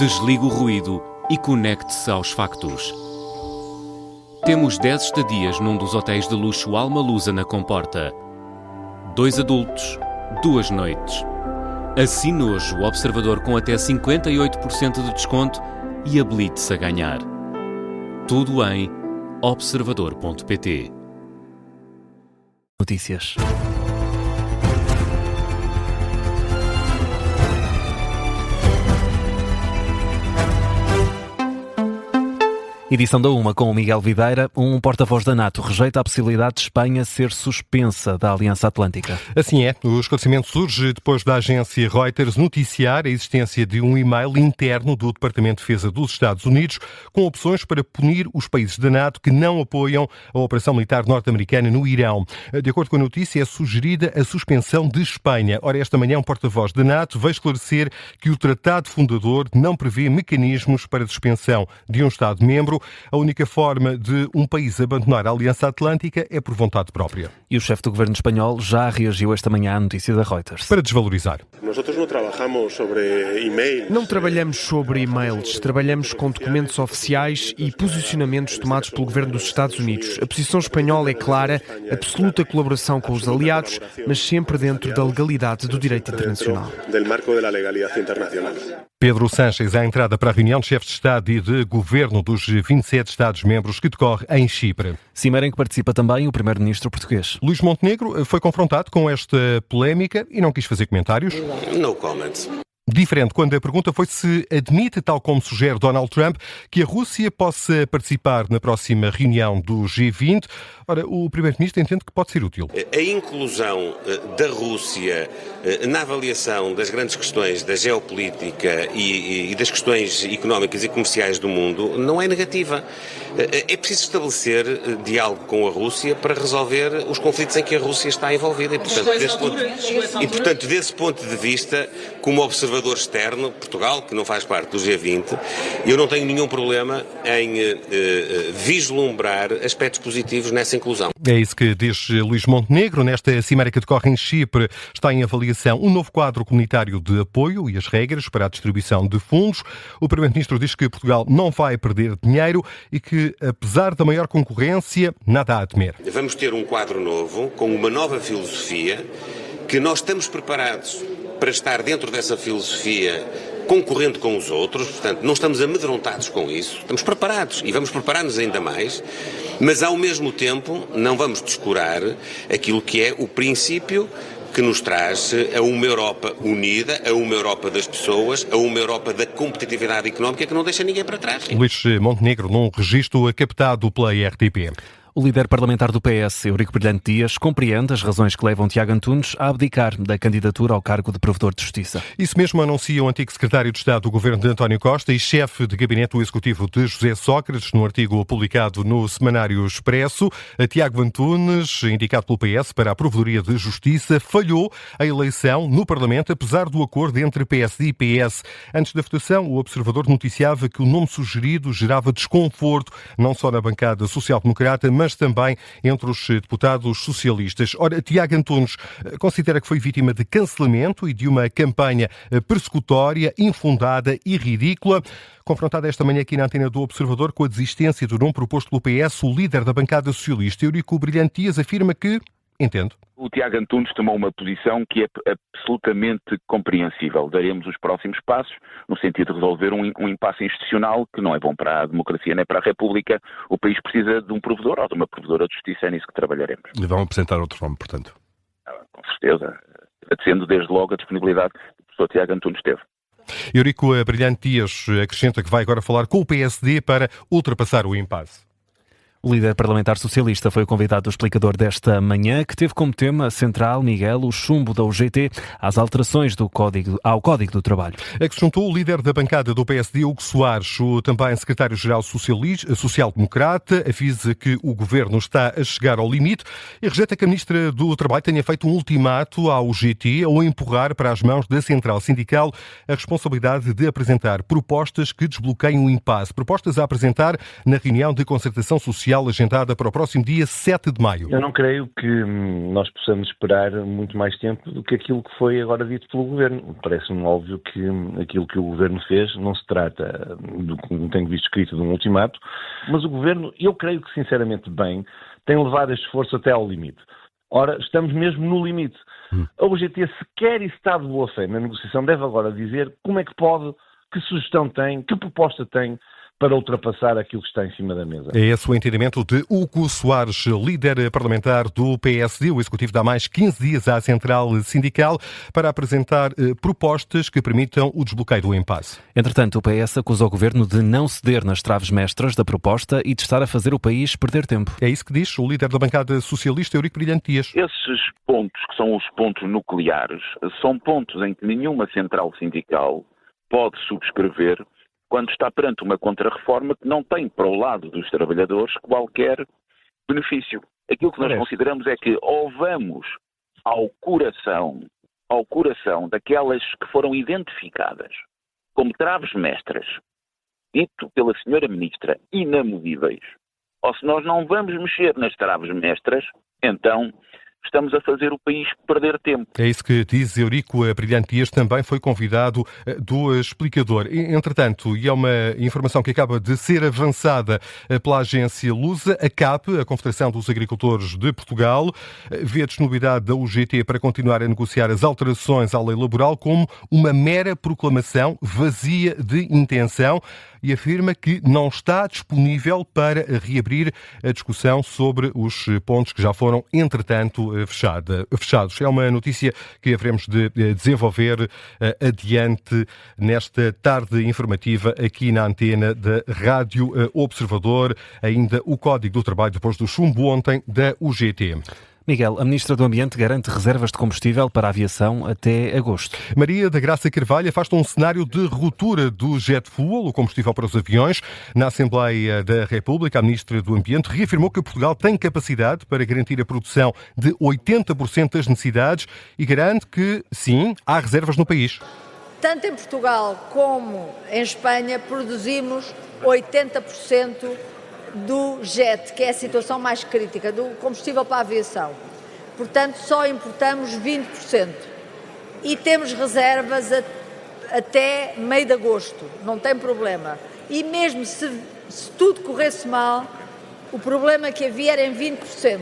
Desligue o ruído e conecte-se aos factos. Temos 10 estadias num dos hotéis de luxo Alma Lusa na Comporta. 2 adultos, 2 noites. Assine hoje o Observador com até 58% de desconto e habilite-se a ganhar. Tudo em observador.pt. Notícias. Edição da UMA com o Miguel Videira. Um porta-voz da NATO rejeita a possibilidade de Espanha ser suspensa da Aliança Atlântica. Assim é. O esclarecimento surge depois da agência Reuters noticiar a existência de um e-mail interno do Departamento de Defesa dos Estados Unidos com opções para punir os países da NATO que não apoiam a operação militar norte-americana no Irão. De acordo com a notícia, é sugerida a suspensão de Espanha. Ora, esta manhã um porta-voz da NATO veio esclarecer que o tratado fundador não prevê mecanismos para suspensão de um Estado-membro. A única forma de um país abandonar a Aliança Atlântica é por vontade própria. E o chefe do governo espanhol já reagiu esta manhã à notícia da Reuters. Para desvalorizar. Não trabalhamos sobre e-mails, trabalhamos com documentos oficiais e posicionamentos tomados pelo governo dos Estados Unidos. A posição espanhola é clara, absoluta colaboração com os aliados, mas sempre dentro da legalidade do direito internacional. Pedro Sánchez, à entrada para a reunião de chefes de Estado e de Governo dos 27 Estados-membros que decorre em Chipre. Cimeira em que participa também o primeiro-ministro português. Luís Montenegro foi confrontado com esta polémica e não quis fazer comentários. No comments. Diferente quando a pergunta foi se admite, tal como sugere Donald Trump, que a Rússia possa participar na próxima reunião do G20. Ora, o Primeiro-Ministro entende que pode ser útil. A inclusão da Rússia na avaliação das grandes questões da geopolítica e das questões económicas e comerciais do mundo não é negativa. É preciso estabelecer diálogo com a Rússia para resolver os conflitos em que a Rússia está envolvida. E, portanto, desse ponto de vista, como observador externo, Portugal, que não faz parte do G20, eu não tenho nenhum problema em vislumbrar aspectos positivos nessa inclusão. É isso que diz Luís Montenegro. Nesta cimeira que decorre em Chipre está em avaliação um novo quadro comunitário de apoio e as regras para a distribuição de fundos. O Primeiro-Ministro diz que Portugal não vai perder dinheiro e que, apesar da maior concorrência, nada há a temer. Vamos ter um quadro novo, com uma nova filosofia, que nós estamos preparados para estar dentro dessa filosofia concorrendo com os outros, portanto, não estamos amedrontados com isso, estamos preparados e vamos preparar-nos ainda mais, mas ao mesmo tempo não vamos descurar aquilo que é o princípio que nos traz a uma Europa unida, a uma Europa das pessoas, a uma Europa da competitividade económica que não deixa ninguém para trás. Luís Montenegro, num registro captado pela RTP. O líder parlamentar do PS, Eurico Brilhante Dias, compreende as razões que levam Tiago Antunes a abdicar da candidatura ao cargo de Provedor de Justiça. Isso mesmo anuncia o antigo secretário de Estado do governo de António Costa e chefe de gabinete do executivo de José Sócrates, no artigo publicado no Semanário Expresso. Tiago Antunes, indicado pelo PS para a Provedoria de Justiça, falhou a eleição no Parlamento, apesar do acordo entre PSD e PS. Antes da votação, o Observador noticiava que o nome sugerido gerava desconforto, não só na bancada social-democrata, mas também entre os deputados socialistas. Ora, Tiago Antunes considera que foi vítima de cancelamento e de uma campanha persecutória, infundada e ridícula. Confrontado esta manhã aqui na antena do Observador com a desistência do nome proposto pelo PS, o líder da bancada socialista, Eurico Brilhante Dias, afirma que entendo. O Tiago Antunes tomou uma posição que é absolutamente compreensível. Daremos os próximos passos no sentido de resolver um impasse institucional que não é bom para a democracia nem para a República. O país precisa de um provedor ou de uma provedora de justiça, é nisso que trabalharemos. E vão apresentar outro nome, portanto. Com certeza. Agradecendo desde logo a disponibilidade que o professor Tiago Antunes teve. Eurico Brilhante Dias acrescenta que vai agora falar com o PSD para ultrapassar o impasse. O líder parlamentar socialista foi o convidado do explicador desta manhã, que teve como tema central, Miguel, o chumbo da UGT às alterações ao Código do Trabalho. A que se juntou o líder da bancada do PSD, Hugo Soares, o também secretário-geral social-democrata, avisa que o governo está a chegar ao limite e rejeita que a ministra do Trabalho tenha feito um ultimato à UGT ao empurrar para as mãos da central sindical a responsabilidade de apresentar propostas que desbloqueiem o impasse. Propostas a apresentar na reunião de concertação social oficial agendada para o próximo dia 7 de maio. Eu não creio que nós possamos esperar muito mais tempo do que aquilo que foi agora dito pelo Governo. Parece-me óbvio que aquilo que o Governo fez não se trata, do que tenho visto escrito, de um ultimato, mas o Governo, eu creio que sinceramente bem, tem levado este esforço até ao limite. Ora, estamos mesmo no limite. A UGT, se quer e se está de boa fé na negociação, deve agora dizer como é que pode, que sugestão tem, que proposta tem para ultrapassar aquilo que está em cima da mesa. É esse o entendimento de Hugo Soares, líder parlamentar do PSD. O Executivo dá mais 15 dias à Central Sindical para apresentar propostas que permitam o desbloqueio do impasse. Entretanto, o PS acusa o Governo de não ceder nas traves mestras da proposta e de estar a fazer o país perder tempo. É isso que diz o líder da bancada socialista, Eurico Brilhante Dias. Esses pontos, que são os pontos nucleares, são pontos em que nenhuma central sindical pode subscrever quando está perante uma contrarreforma que não tem para o lado dos trabalhadores qualquer benefício. Aquilo que nós consideramos é que ou vamos ao coração daquelas que foram identificadas como traves mestras, dito pela senhora Ministra, inamovíveis, ou se nós não vamos mexer nas traves mestras, então estamos a fazer o país perder tempo. É isso que diz Eurico Brilhante Dias, também foi convidado do explicador. Entretanto, e é uma informação que acaba de ser avançada pela agência Lusa, a CAP, a Confederação dos Agricultores de Portugal, vê a disponibilidade da UGT para continuar a negociar as alterações à lei laboral como uma mera proclamação vazia de intenção e afirma que não está disponível para reabrir a discussão sobre os pontos que já foram, entretanto, fechados. É uma notícia que haveremos de desenvolver adiante nesta tarde informativa aqui na antena da Rádio Observador, ainda o Código do Trabalho depois do chumbo ontem da UGT. Miguel, a Ministra do Ambiente garante reservas de combustível para a aviação até agosto. Maria da Graça Carvalho afasta um cenário de ruptura do jet fuel, o combustível para os aviões. Na Assembleia da República, a Ministra do Ambiente reafirmou que Portugal tem capacidade para garantir a produção de 80% das necessidades e garante que, sim, há reservas no país. Tanto em Portugal como em Espanha produzimos 80% do jet, que é a situação mais crítica, do combustível para a aviação. Portanto, só importamos 20%. E temos reservas até meio de agosto, não tem problema. E mesmo se tudo corresse mal, o problema que havia era em 20%.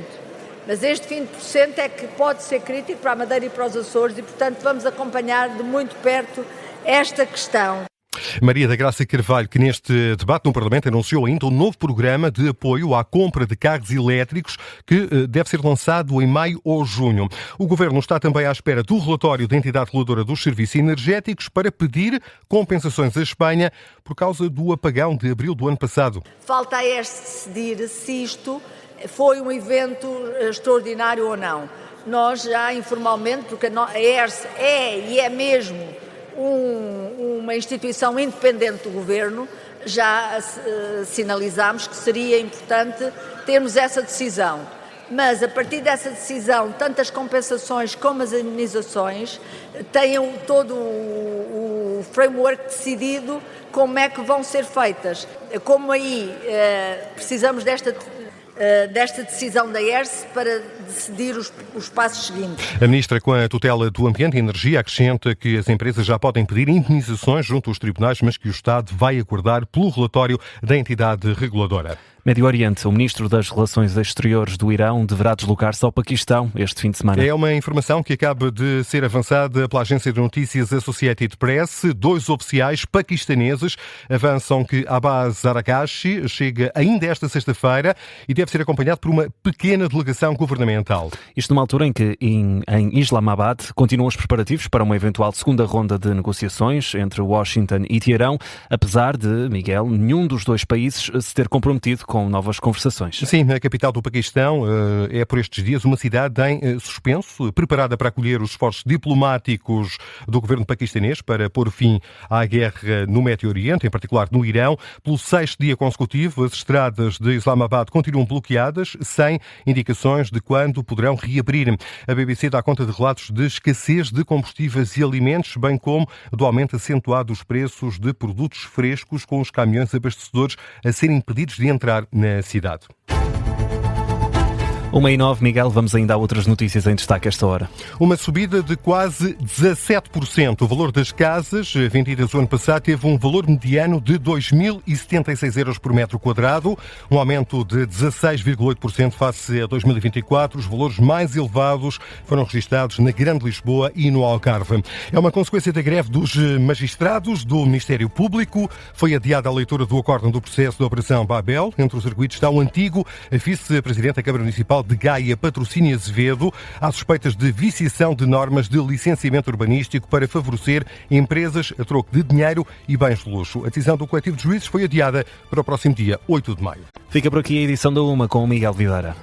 Mas este 20% é que pode ser crítico para a Madeira e para os Açores e, portanto, vamos acompanhar de muito perto esta questão. Maria da Graça Carvalho, que neste debate no Parlamento anunciou ainda um novo programa de apoio à compra de carros elétricos que deve ser lançado em maio ou junho. O Governo está também à espera do relatório da entidade reguladora dos serviços energéticos para pedir compensações à Espanha por causa do apagão de abril do ano passado. Falta a ERSE decidir se isto foi um evento extraordinário ou não. Nós já informalmente, porque a ERSE é mesmo uma instituição independente do Governo, já sinalizámos que seria importante termos essa decisão. Mas, a partir dessa decisão, tanto as compensações como as indemnizações tenham todo o framework decidido como é que vão ser feitas. Como aí precisamos desta decisão da ERSE para decidir os passos seguintes. A Ministra, com a tutela do Ambiente e Energia, acrescenta que as empresas já podem pedir indemnizações junto aos tribunais, mas que o Estado vai aguardar pelo relatório da entidade reguladora. Médio Oriente, o Ministro das Relações Exteriores do Irão deverá deslocar-se ao Paquistão este fim de semana. É uma informação que acaba de ser avançada pela agência de notícias Associated Press. 2 oficiais paquistaneses avançam que Abbas Arakashi chega ainda esta sexta-feira e deve ser acompanhado por uma pequena delegação governamental. Isto numa altura em que em Islamabad continuam os preparativos para uma eventual segunda ronda de negociações entre Washington e Teherão, apesar de, Miguel, nenhum dos dois países se ter comprometido com novas conversações. Sim, a capital do Paquistão é por estes dias uma cidade em suspenso, preparada para acolher os esforços diplomáticos do governo paquistanês para pôr fim à guerra no Médio Oriente, em particular no Irão. Pelo 6º dia consecutivo, as estradas de Islamabad continuam bloqueadas, sem indicações de quando poderão reabrir. A BBC dá conta de relatos de escassez de combustíveis e alimentos, bem como do aumento acentuado dos preços de produtos frescos, com os caminhões abastecedores a serem impedidos de entrar na cidade. 1h09, Miguel, vamos ainda a outras notícias em destaque esta hora. Uma subida de quase 17%. O valor das casas vendidas o ano passado teve um valor mediano de 2.076 euros por metro quadrado, um aumento de 16,8% face a 2024. Os valores mais elevados foram registrados na Grande Lisboa e no Algarve. É uma consequência da greve dos magistrados do Ministério Público. Foi adiada a leitura do acórdão do processo da Operação Babel. Entre os arguidos está o antigo vice-presidente da Câmara Municipal de Gaia, Patrocínio Azevedo. Há suspeitas de viciação de normas de licenciamento urbanístico para favorecer empresas a troco de dinheiro e bens de luxo. A decisão do coletivo de juízes foi adiada para o próximo dia 8 de maio. Fica por aqui a edição da 1 com o Miguel Videira.